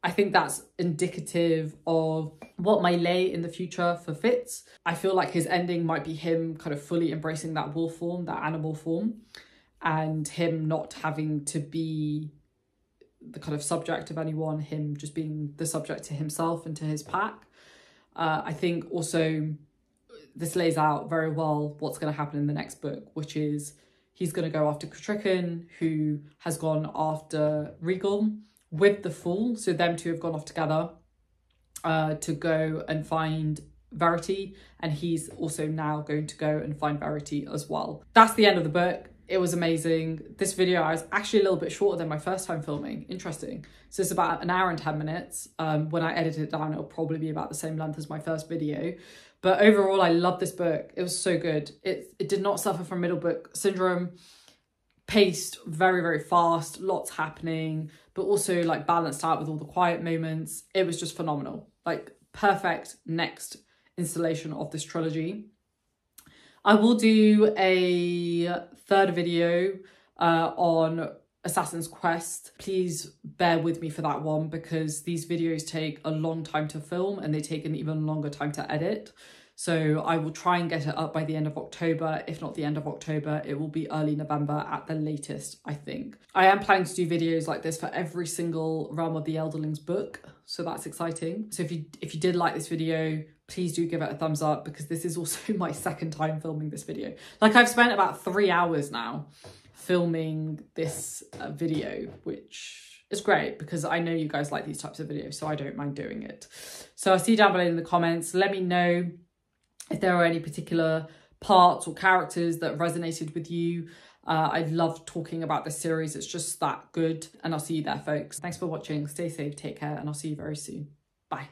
I think that's indicative of what may lay in the future for Fitz. I feel like his ending might be him kind of fully embracing that wolf form, that animal form, and him not having to be the kind of subject of anyone, him just being the subject to himself and to his pack. I think also this lays out very well what's going to happen in the next book, which is he's going to go after Kutrikan, who has gone after Regal with the Fool. So them two have gone off together to go and find Verity, and he's also now going to go and find Verity as well. That's the end of the book. It was amazing. This video I was actually a little bit shorter than my first time filming. Interesting. So it's about 1 hour and 10 minutes. When I edit it down, it'll probably be about the same length as my first video. But overall, I love this book. It was so good. It did not suffer from middle book syndrome. Paced very, very fast, lots happening, but also like balanced out with all the quiet moments. It was just phenomenal. Like perfect next installation of this trilogy. I will do a third video on Assassin's Quest. Please bear with me for that one because these videos take a long time to film and they take an even longer time to edit. So I will try and get it up by the end of October. If not the end of October, it will be early November at the latest, I think. I am planning to do videos like this for every single Realm of the Elderlings book. So that's exciting. So if you did like this video, please do give it a thumbs up because this is also my second time filming this video. Like I've spent about 3 hours now filming this video, which is great because I know you guys like these types of videos, so I don't mind doing it. So I'll see you down below in the comments. Let me know if there are any particular parts or characters that resonated with you. I love talking about this series. It's just that good. And I'll see you there, folks. Thanks for watching. Stay safe, take care, and I'll see you very soon. Bye.